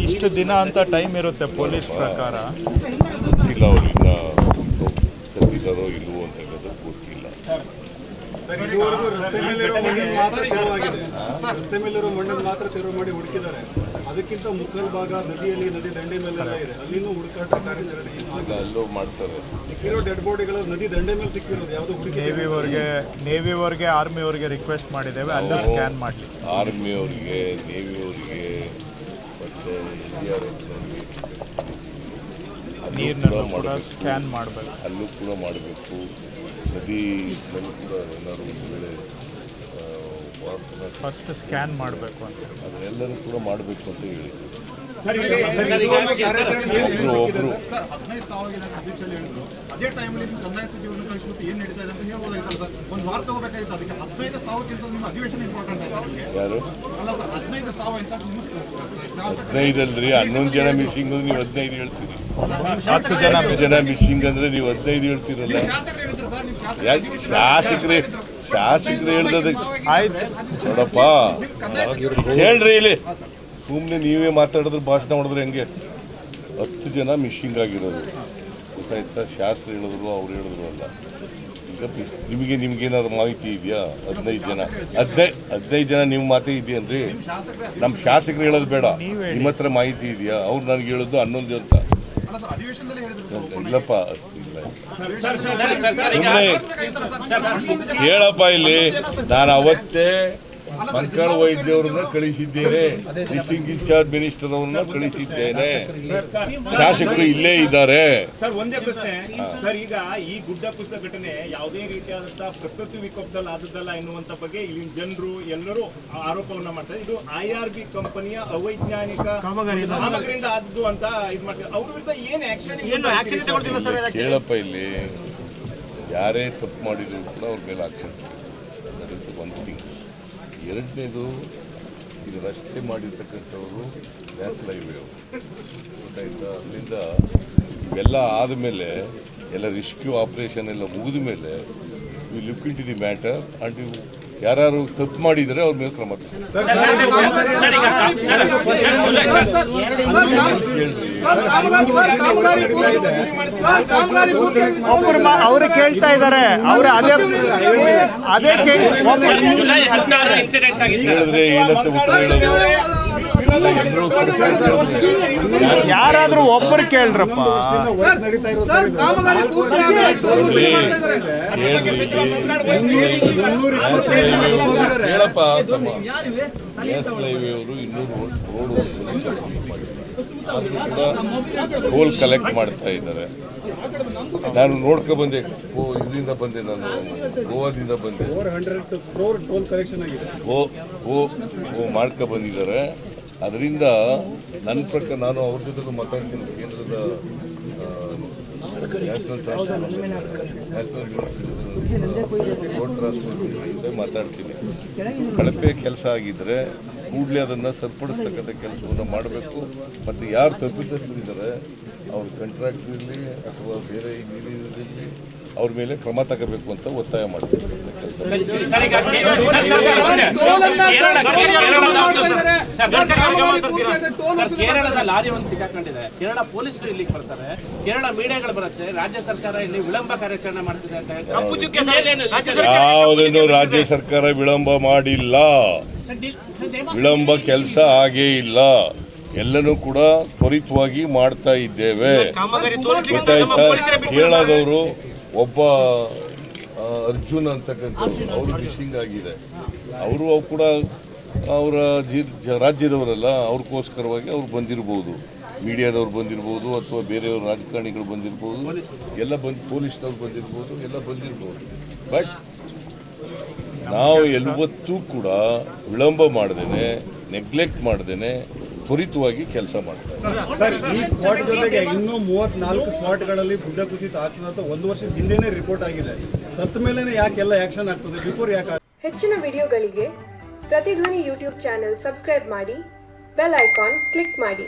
ಇಷ್ಟು ದಿನ ಅಂತ ಟೈಮ್ ಇರುತ್ತೆ ಪೊಲೀಸ್ ಪ್ರಕಾರ. ಗೊತ್ತಿಲ್ಲ ಅವರು ಇನ್ನ ಸತ್ತಿದ್ದಾರೋ ಇಲ್ವೋ ಅಂತ ಹೇಳೋದು ಗೊತ್ತಿಲ್ಲ. ರಸ್ತೆ ಮೇಲಿರೋ ಮಣ್ಣನ್ನು ಮಾತ್ರ ತೆರವು ಮಾಡಿ ಹುಡುಕಿದ್ದಾರೆ. ಅದಕ್ಕಿಂತ ಮುಕ್ಕಲ್ ಭಾಗ ನದಿಯಲ್ಲಿ ನದಿ ದಂಡೆ ಮೇಲೆಲ್ಲ ಇದೆ, ಅಲ್ಲಿನೂ ಹುಡುಕಾಟ ಕಾರ್ಯಾಚರಣೆ ಅಲ್ಲೂ ಮಾಡ್ತಾರೆ. ಸಿಕ್ಕಿರೋ ಡೆಡ್ ಬಾಡಿಗಳು ನದಿ ದಂಡೆ ಮೇಲೆ ಸಿಕ್ಕಿರೋದು ಯಾವುದು ಹುಡುಕಿ ನೇವಿಯವರಿಗೆ ಆರ್ಮಿಯವರಿಗೆ ರಿಕ್ವೆಸ್ಟ್ ಮಾಡಿದ್ದೇವೆ, ಅಲ್ಲೂ ಸ್ಕ್ಯಾನ್ ಮಾಡಲಿ. ಆರ್ಮಿಯವರಿಗೆ, ನೇವಿಯವರಿಗೆ ಮತ್ತು ನೀರಿನಲ್ಲೂ ಕೂಡ ಸ್ಕ್ಯಾನ್ ಮಾಡಬೇಕು, ಅಲ್ಲೂ ಕೂಡ ಮಾಡಬೇಕು. ನದಿನಲ್ಲೂ ಕೂಡ ಏನಾದ್ರು ಒಂದು ವೇಳೆ ಫಸ್ಟ್ ಸ್ಕ್ಯಾನ್ ಮಾಡಬೇಕು ಅಂತ ಅದನ್ನೆಲ್ಲರೂ ಕೂಡ ಮಾಡಬೇಕು ಅಂತ ಹೇಳಿ ಅದೇ ಟೈಮಲ್ಲಿ ಕಂದಾಯ ಸಚಿವರನ್ನು ಕಳಿಸ್ಬಿಟ್ಟು ಏನು ನಡೀತಾ ಇದೆ ಅಂತ ಹೇಳ್ಬೋದಾಗಿತ್ತಲ್ಲ ಸರ್. ಒಂದು ವಾರ ತಗೋಬೇಕಾಗಿತ್ತು. ಅದಕ್ಕೆ 15 ಸಾವಿರಕ್ಕಿಂತ ನಿಮ್ಮ ಅಧಿವೇಶನ ಇಂಪಾರ್ಟೆಂಟ್ ಆಯ್ತು. ಯಾರು ಅಲ್ಲ ಸರ್, 15 ಸಾವಿರ ಅಂತ ನಿಮ್ಮ 15 ಅಲ್ರಿ, 11 ಜನ ಮಿಸ್ಸಿಂಗ್ ಅಂದ್ರೆ ನೀವು 15 ಹೇಳ್ತೀರಿ. 10 ಜನ ಮಿಸ್ಸಿಂಗ್ ಅಂದ್ರೆ ನೀವು 15 ಹೇಳ್ತೀರಲ್ಲ. ಶಾಸಕರು ಹೇಳ್ದದ ಆಯ್ತು ನೋಡಪ್ಪ, ಹೇಳ್ರಿ ಇಲ್ಲಿ ಸುಮ್ಮನೆ ನೀವೇ ಮಾತಾಡಿದ್ರೆ ಭಾಷಣ ಮಾಡಿದ್ರೆ ಹೆಂಗೆ? 10 ಜನ ಮಿಸ್ಸಿಂಗ್ ಆಗಿರೋದು ಗೊತ್ತಾಯ್ತಾ? ಶಾಸ್ತ್ರ ಹೇಳಿದ್ರು, ಅವ್ರು ಹೇಳಿದ್ರು ಅಲ್ಲ. ಈಗ ನಿಮ್ಗೇನಾದ್ರು ಮಾಹಿತಿ ಇದೆಯಾ? 15 ಜನ ನಿಮ್ಮ ಮಾತೇ ಇದೆಯನ್ರಿ? ನಮ್ಮ ಶಾಸಕರು ಹೇಳೋದು ಬೇಡ, ನಿಮ್ಮ ಹತ್ರ ಮಾಹಿತಿ ಇದೆಯಾ? ಅವ್ರು ನನಗೆ ಹೇಳೋದು 11 ಅಂತ. ಇಲ್ಲಪ್ಪ, ಹೇಳಪ್ಪ ಇಲ್ಲಿ. ನಾನು ಅವತ್ತೇ ಮಂಕಾಳ ವೈದ್ಯವ್ರನ್ನ ಕಳಿಸಿದ್ದೇನೆ, ಡಿಸ್ಟಿಂಗ್ ಇನ್ಚಾರ್ಜ್ ಮಿನಿಸ್ಟರ್ ಅವ್ರನ್ನ ಕಳಿಸಿದ್ದೇನೆ. ಶಾಸಕರು ಇಲ್ಲೇ ಇದ್ದಾರೆ. ಸರ್, ಒಂದೇ ಪ್ರಶ್ನೆ ಸರ್. ಈಗ ಈ ಗುಡ್ಡ ಕುಸಿತ ಘಟನೆ ಯಾವುದೇ ರೀತಿಯಾದಂತಹ ಪ್ರಕೃತಿ ವಿಕೋಪದಲ್ಲಿ ಆದದ್ದಲ್ಲ ಎನ್ನುವಂತ ಬಗ್ಗೆ ಇಲ್ಲಿನ ಜನರು ಎಲ್ಲರೂ ಆರೋಪವನ್ನ ಮಾಡ್ತಾರೆ. ಇದು IRB ಕಂಪನಿಯ ಅವೈಜ್ಞಾನಿಕ ಕಾಮಗಾರಿಯಿಂದ ಆದದ್ದು ಅಂತ ಇದು ಮಾಡ್ತಾರೆ. ಅವ್ರ ವಿರುದ್ಧ ಏನು ಆಕ್ಷನ್ ತಗೊಳ್ತಿಲ್ಲ ಸರ್? ಕೇಳಪ್ಪ, ಇಲ್ಲಿ ಯಾರೇ ತಪ್ಪು ಮಾಡಿದ್ರು ಕೂಡ ಅವ್ರ ಮೇಲೆ ಆಕ್ಷನ್. ಒಂದು ಥಿಂಗ್. ಎರಡನೇದು, ಈಗ ರಸ್ತೆ ಮಾಡಿರ್ತಕ್ಕಂಥವ್ರು ನ್ಯಾಷನಲ್ ಹೈವೇ ಅವರು ಗೊತ್ತಾಯ್ತಾ? ಅಲ್ಲಿಂದ ಇವೆಲ್ಲ ಆದಮೇಲೆ ಎಲ್ಲ ರೆಸ್ಕ್ಯೂ ಆಪರೇಷನ್ ಎಲ್ಲ ಮುಗಿದ ಮೇಲೆ we look into the matter and ಯಾರು ತಪ್ಪು ಮಾಡಿದರೆ ಅವ್ರ ಮೇಲೆ ಕ್ರಮ ಅವರು ಕೇಳ್ತಾ ಇದ್ದಾರೆ. ಅವರು ಅದೇ ಹೇಳಿದ್ರೆ ಏನಂತ ಉತ್ತರ ಹೇಳೋದು? ಯಾರಾದ್ರೂ ಒಬ್ಬರು ಕೇಳ್ರಪ್ಪ. ಹೇಳಪ್ಪ, ನ್ಯಾಷನಲ್ ಹೈವೇ ಅವರು 200 ರೋಡ್ ಟೋಲ್ ಕಲೆಕ್ಟ್ ಮಾಡ್ತಾ ಇದ್ದಾರೆ. ನಾನು ನೋಡ್ಕೊ ಬಂದೆ, ಇದರಿಂದ ಬಂದೆ, ನಾನು ಗೋವಾದಿಂದ ಬಂದೆ. ಮಾಡ್ಕೊ ಬಂದಿದ್ದಾರೆ. ಅದರಿಂದ ನನ್ನ ಪ್ರಕಾರ ನಾನು ಅವ್ರ ಜೊತೆಗೂ ಮಾತಾಡ್ತೀನಿ. ಕೇಂದ್ರದ ರೋಡ್ ಟ್ರಾನ್ಸ್ಪೋರ್ಟ್ ಮಾತಾಡ್ತೀನಿ. ಕಳಪೆ ಕೆಲಸ ಆಗಿದ್ದರೆ ಕೂಡಲೇ ಅದನ್ನು ಸರಿಪಡಿಸ್ತಕ್ಕಂಥ ಕೆಲಸವನ್ನು ಮಾಡಬೇಕು. ಮತ್ತು ಯಾರು ತಪ್ಪಿತಸ್ಥರಿದ್ದಾರೆ ಅವ್ರ ಕಾಂಟ್ರಾಕ್ಟ್ ಇರಲಿ ಅಥವಾ ಬೇರೆ ಇಂಜಿನಿಯರ್ ಅವ್ರ ಮೇಲೆ ಕ್ರಮ ತಗೋಬೇಕು ಅಂತ ಒತ್ತಾಯ ಮಾಡ್ತೀವಿ. ಕೇರಳದ ಲಾರಿ ಒಂದು ಸಿಕ್ಕಾಕೊಂಡಿದೆ. ಕೇರಳ ಪೊಲೀಸರು ಇಲ್ಲಿಗೆ ಬರ್ತಾರೆ, ಕೇರಳ ಮೀಡಿಯಾಗಳು ಬರುತ್ತೆ. ರಾಜ್ಯ ಸರ್ಕಾರ ಇಲ್ಲಿ ವಿಳಂಬ ಕಾರ್ಯಾಚರಣೆ ಮಾಡ್ತಿದೆ ಅಂತ. ಯಾವುದನ್ನು ರಾಜ್ಯ ಸರ್ಕಾರ ವಿಳಂಬ ಮಾಡಿಲ್ಲ. ವಿಳಂಬ ಕೆಲಸ ಆಗೇ ಇಲ್ಲ. ಎಲ್ಲನೂ ಕೂಡ ತ್ವರಿತವಾಗಿ ಮಾಡ್ತಾ ಇದ್ದೇವೆ. ಗೊತ್ತಾಯ್ತಾ? ಕೇರಳದವರು ಒಬ್ಬ ಅರ್ಜುನ್ ಅಂತಕ್ಕಂಥವ್ರು, ಅವರು ಫಿಶಿಂಗ್ ಆಗಿದೆ. ಅವರು ಕೂಡ ಅವರ ರಾಜ್ಯದವರಲ್ಲ, ಅವ್ರಿಗೋಸ್ಕರವಾಗಿ ಅವ್ರು ಬಂದಿರ್ಬೋದು, ಮೀಡಿಯಾದವ್ರು ಬಂದಿರ್ಬೋದು ಅಥವಾ ಬೇರೆಯವ್ರ ರಾಜಕಾರಣಿಗಳು ಬಂದಿರ್ಬೋದು, ಎಲ್ಲ ಪೊಲೀಸ್ನವ್ರು ಬಂದಿರ್ಬೋದು, ಎಲ್ಲ ಬಂದಿರ್ಬೋದು. ಬಟ್ ನಾವು ಯಾವತ್ತೂ ಕೂಡ ವಿಳಂಬ ಮಾಡ್ದೇನೆ, ನೆಗ್ಲೆಕ್ಟ್ ಮಾಡ್ದೇನೆ ತ್ವರಿತವಾಗಿ ಕೆಲಸ ಮಾಡ್ತಾರೆ. ಸರ್, ಈ ಸ್ಪಾಟ್ ಜೊತೆಗೆ ಇನ್ನೂ 34 ಸ್ಪಾಟ್ಗಳಲ್ಲಿ ಗುಡ್ಡ ಕುಸಿತ ಆಗ್ತದೆ ಅಂತ 1 ವರ್ಷದ ಹಿಂದೆನೇ ರಿಪೋರ್ಟ್ ಆಗಿದೆ. ಸತ್ತ ಮೇಲೆನೇ ಯಾಕೆಲ್ಲ ಆಕ್ಷನ್ ಆಗ್ತದೆ, ಬಿಫೋರ್ ಯಾಕೆ? ಹೆಚ್ಚಿನ ವಿಡಿಯೋಗಳಿಗೆ ಪ್ರತಿಧ್ವನಿ ಯೂಟ್ಯೂಬ್ ಚಾನೆಲ್ ಸಬ್ಸ್ಕ್ರೈಬ್ ಮಾಡಿ, ಬೆಲ್ ಐಕಾನ್ ಕ್ಲಿಕ್ ಮಾಡಿ.